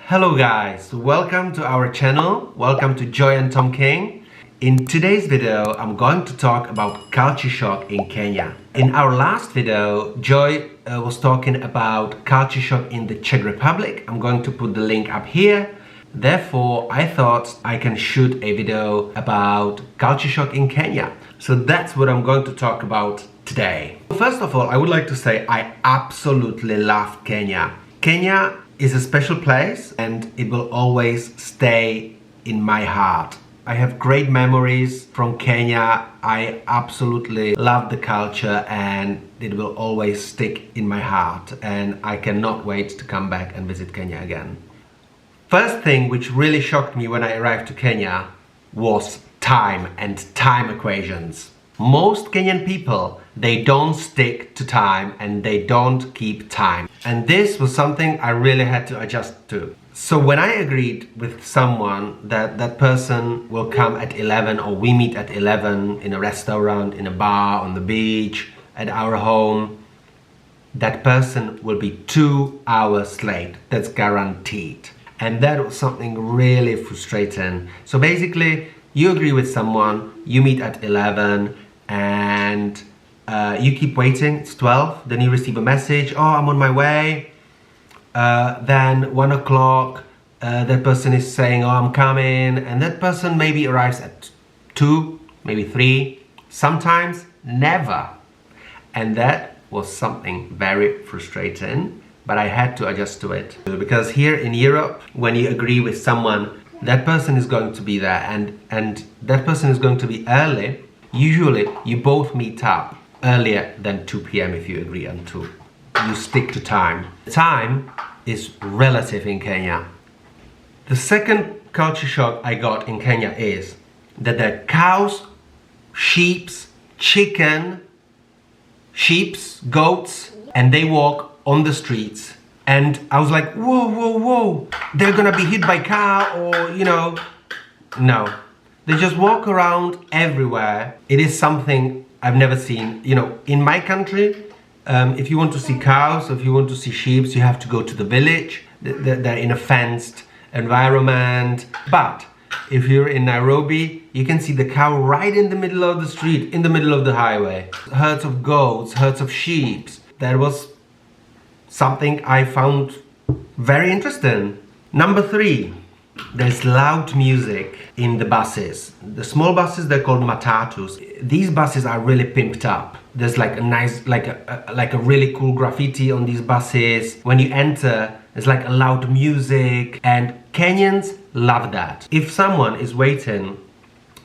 Hello guys, welcome to our channel. Welcome to Joy and Tom King. In today's video, I'm going to talk about culture shock in Kenya. In our last video, Joy was talking about culture shock in the Czech Republic. I'm going to put the link up here. Therefore, I thought I can shoot a video about culture shock in Kenya. So that's what I'm going to talk about today. First of all, I would like to say I absolutely love Kenya. Kenya is a special place and it will always stay in my heart. I have great memories from Kenya. I absolutely love the culture and it will always stick in my heart, and I cannot wait to come back and visit Kenya again. First thing which really shocked me when I arrived to Kenya was time and time equations. Most Kenyan people, they don't stick to time and they don't keep time. And this was something I really had to adjust to. So when I agreed with someone that that person will come at 11 or we meet at 11 in a restaurant, in a bar, on the beach, at our home, that person will be 2 hours late. That's guaranteed. And that was something really frustrating. So basically, you agree with someone, you meet at 11 and you keep waiting, it's 12, then you receive a message, oh, I'm on my way. Then 1 o'clock, that person is saying, oh, I'm coming, and that person maybe arrives at 2, maybe 3, sometimes never. And that was something very frustrating, but I had to adjust to it. Because here in Europe, when you agree with someone, that person is going to be there and that person is going to be early. Usually, you both meet up earlier than 2 p.m. if you agree on 2. You stick to time. Time is relative in Kenya. The second culture shock I got in Kenya is that there are cows, sheep, chicken, goats, and they walk on the streets. And I was like, whoa, whoa, whoa, they're gonna be hit by car or, no. They just walk around everywhere. It is something I've never seen. In my country, if you want to see cows, if you want to see sheep, you have to go to the village. They're in a fenced environment. But if you're in Nairobi, you can see the cow right in the middle of the street, in the middle of the highway. Herds of goats, herds of sheep. That was something I found very interesting. Number 3, there's loud music in the buses. The small buses, they're called matatus. These buses are really pimped up. There's like a nice, like a really cool graffiti on these buses. When you enter, there's like a loud music, and Kenyans love that. If someone is waiting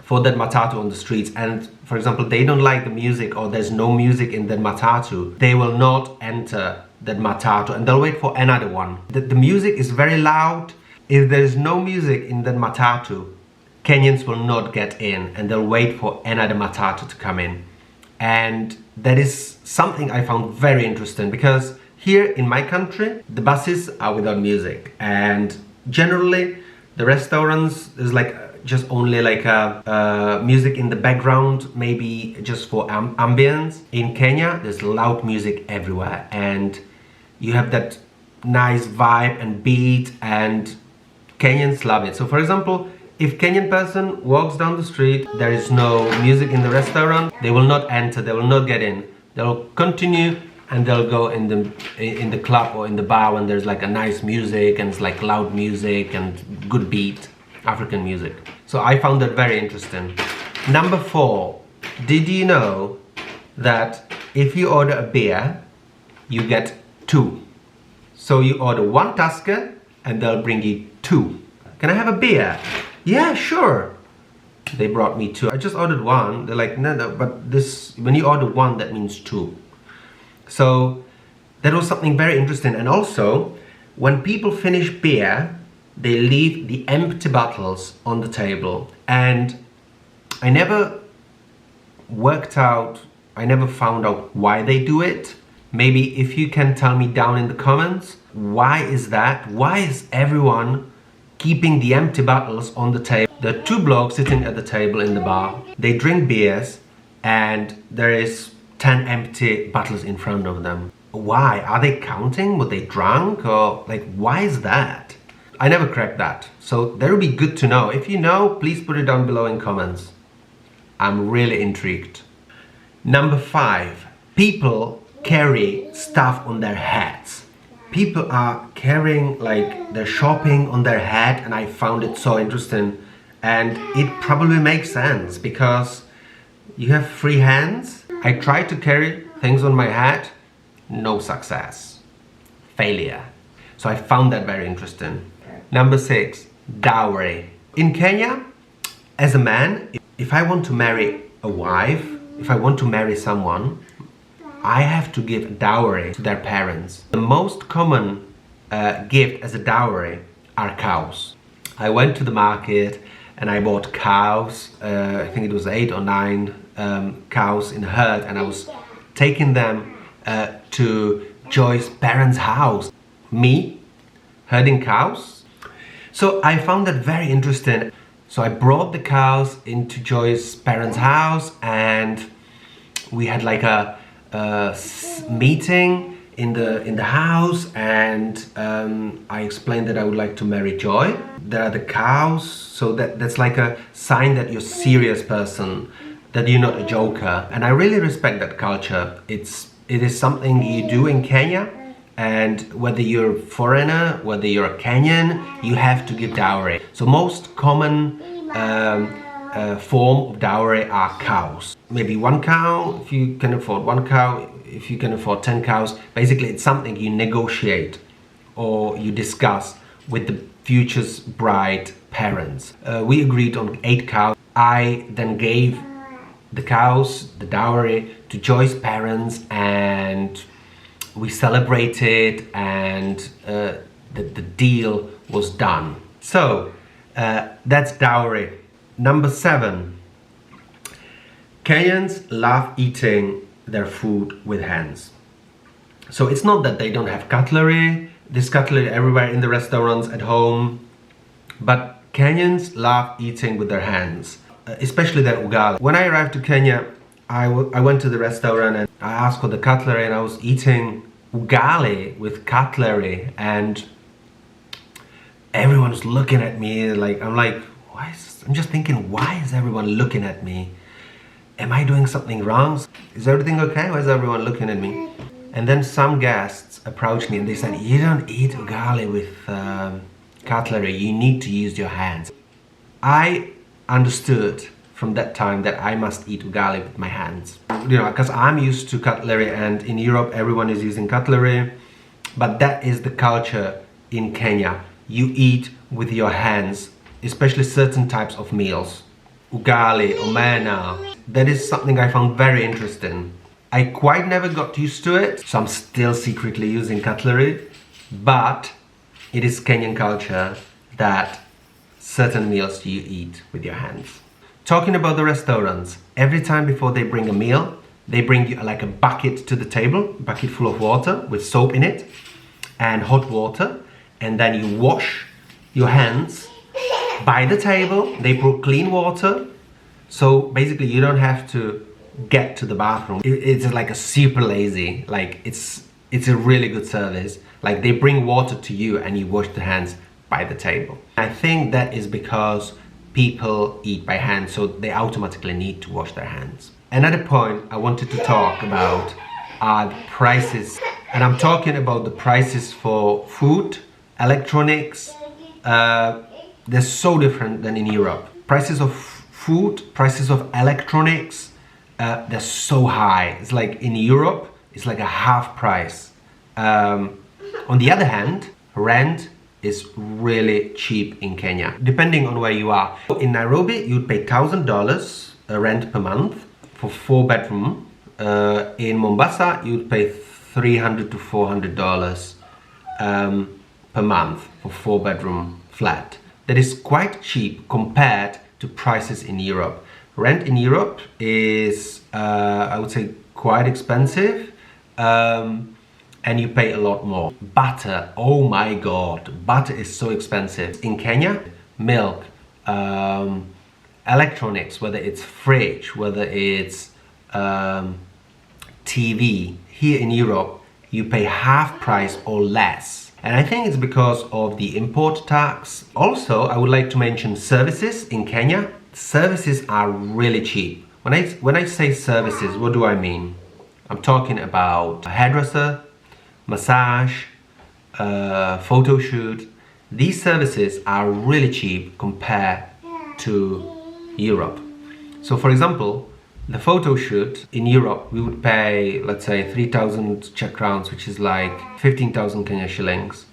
for that matatu on the streets and, for example, they don't like the music or there's no music in that matatu, they will not enter that matatu and they'll wait for another one. The music is very loud. If there's no music in that matatu, Kenyans will not get in and they'll wait for another matatu to come in. And that is something I found very interesting, because here in my country, the buses are without music, and generally the restaurants, there's like just only like music in the background, maybe just for ambience. In Kenya, there's loud music everywhere and you have that nice vibe and beat, and Kenyans love it. So for example, if Kenyan person walks down the street, there is no music in the restaurant, they will not enter, they will not get in. They'll continue and they'll go in the club or in the bar when there's like a nice music and it's like loud music and good beat, African music. So I found that very interesting. Number 4, did you know that if you order a beer, you get 2? So you order 1 Tusker and they'll bring you 2. Can I have a beer? Yeah, sure. They brought me 2. I just ordered 1. They're like, no, but this, when you order 1, that means 2. So that was something very interesting. And also, when people finish beer, they leave the empty bottles on the table. And I never found out why they do it. Maybe if you can tell me down in the comments, why is that? Why is everyone keeping the empty bottles on the table? There are 2 blokes sitting at the table in the bar. They drink beers and there is 10 empty bottles in front of them. Why? Are they counting? Were they drunk? Or like, why is that? I never cracked that. So that would be good to know. If you know, please put it down below in comments. I'm really intrigued. Number 5, people carry stuff on their heads. People are carrying like their shopping on their head, and I found it so interesting. And it probably makes sense because you have free hands. I tried to carry things on my head, no success, failure. So I found that very interesting. Number 6, dowry. In Kenya, as a man, if I want to marry a wife, if I want to marry someone, I have to give a dowry to their parents. The most common gift as a dowry are cows. I went to the market and I bought cows. I think it was 8 or 9 cows in a herd, and I was taking them to Joy's parents' house. Me herding cows. So I found that very interesting. So I brought the cows into Joy's parents' house, and we had like a meeting in the house, and I explained that I would like to marry Joy. There are the cows, so that's like a sign that you're a serious person, that you're not a joker. And I really respect that culture. It is something you do in Kenya, and whether you're a foreigner, whether you're a Kenyan, you have to give dowry. So most common form of dowry are cows. Maybe 1 cow if you can afford 1 cow, if you can afford 10 cows. Basically, it's something you negotiate or you discuss with the future's bride parents. We agreed on 8 cows. I then gave the cows, the dowry, to Joy's parents, and we celebrated, and the deal was done. So that's dowry. Number 7, Kenyans love eating their food with hands. So it's not that they don't have cutlery. There's cutlery everywhere in the restaurants, at home, but Kenyans love eating with their hands, especially their ugali. When I arrived to Kenya, I went to the restaurant and I asked for the cutlery, and I was eating ugali with cutlery, and everyone was looking at me like, I'm just thinking, why is everyone looking at me? Am I doing something wrong? Is everything okay? Why is everyone looking at me? And then some guests approached me and they said, you don't eat ugali with cutlery, you need to use your hands. I understood from that time that I must eat ugali with my hands. You know, because I'm used to cutlery, and in Europe everyone is using cutlery, but that is the culture in Kenya. You eat with your hands, especially certain types of meals. Ugali, omena. That is something I found very interesting. I quite never got used to it, so I'm still secretly using cutlery, but it is Kenyan culture that certain meals you eat with your hands. Talking about the restaurants, every time before they bring a meal, they bring you like a bucket to the table, a bucket full of water with soap in it and hot water, and then you wash your hands by the table. They pour clean water, so basically you don't have to get to the bathroom. It's like a super lazy, like it's a really good service. Like they bring water to you and you wash the hands by the table. I think that is because people eat by hand, so they automatically need to wash their hands. Another point I wanted to talk about are the prices, and I'm talking about the prices for food, electronics. They're so different than in Europe. Prices of food, prices of electronics, they're so high. It's like in Europe, it's like a half price. On the other hand, rent is really cheap in Kenya, depending on where you are. In Nairobi, you'd pay $1,000 rent per month for 4-bedroom. In Mombasa, you'd pay $300 to $400 per month for 4-bedroom flat. That is quite cheap compared to prices in Europe. Rent in Europe is, I would say, quite expensive, and you pay a lot more. Butter, oh my god, butter is so expensive. In Kenya, milk, electronics, whether it's fridge, whether it's TV. Here in Europe, you pay half price or less And I think it's because of the import tax. Also, I would like to mention services in Kenya. Services are really cheap. When I say services, what do I mean? I'm talking about a hairdresser, massage, photo shoot. These services are really cheap compared to Europe. So for example, the photo shoot in Europe, we would pay, let's say, 3,000 Czech crowns, which is like 15,000 Kenya shillings.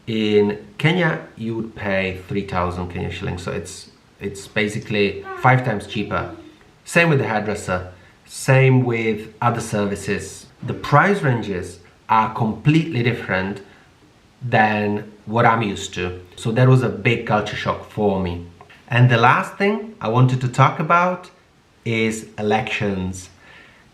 In Kenya, you would pay 3,000 Kenya shillings. So it's basically 5 times cheaper. Same with the hairdresser, same with other services. The price ranges are completely different than what I'm used to. So that was a big culture shock for me. And the last thing I wanted to talk about is elections.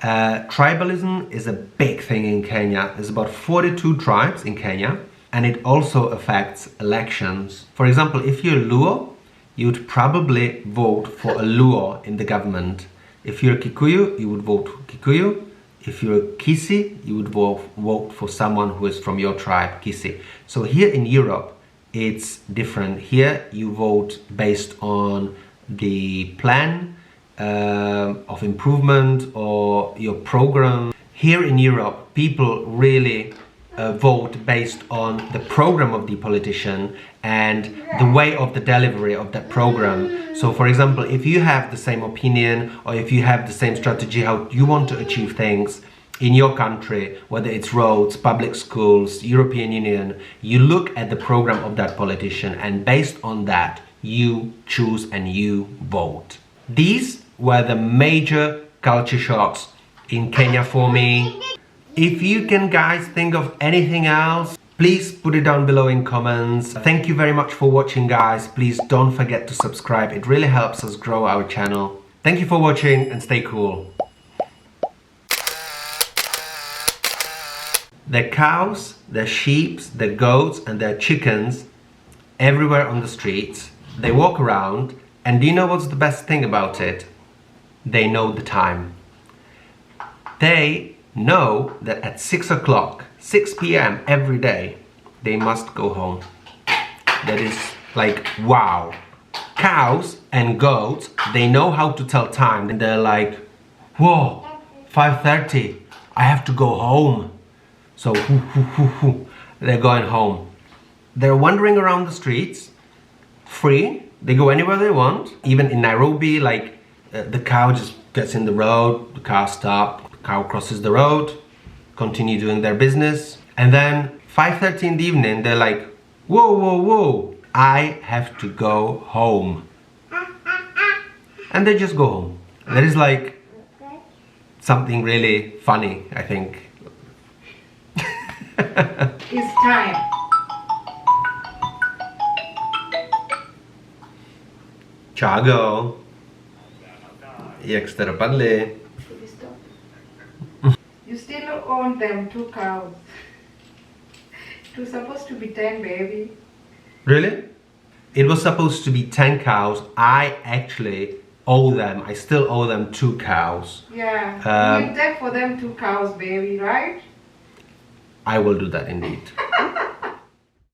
Tribalism is a big thing in Kenya. There's about 42 tribes in Kenya, and it also affects elections. For example, if you're Luo, you'd probably vote for a Luo in the government. If you're Kikuyu, you would vote for Kikuyu. If you're Kisi, you would vote for someone who is from your tribe, Kisi. So here in Europe, it's different. Here you vote based on the plan of improvement or your program. Here in Europe, people really vote based on the program of the politician and the way of the delivery of that program. So for example, if you have the same opinion or if you have the same strategy how you want to achieve things in your country, whether it's roads, public schools, European Union, you look at the program of that politician and based on that you choose and you vote. These were the major culture shocks in Kenya for me. If you can guys think of anything else, please put it down below in comments. Thank you very much for watching, guys. Please don't forget to subscribe. It really helps us grow our channel. Thank you for watching and stay cool. The cows, the sheep, the goats and the chickens everywhere on the streets, they walk around, and do you know what's the best thing about it? They know the time. They know that at 6 o'clock, 6 p.m. every day, they must go home. That is like, wow. Cows and goats, they know how to tell time. And they're like, whoa, 5:30, I have to go home. So they're going home. They're wandering around the streets, free. They go anywhere they want. Even in Nairobi, like the cow just gets in the road, the car stops. Cow crosses the road, continue doing their business, and then 5:30 in the evening they're like, whoa, whoa, whoa, I have to go home. And they just go home. That is like something really funny, I think. It's time. Chago. Jak jste dopadli? You still own them 2 cows. It was supposed to be 10, baby. Really? It was supposed to be 10 cows. I actually owe them, I still owe them 2 cows. Yeah, you take for them 2 cows, baby, right? I will do that indeed.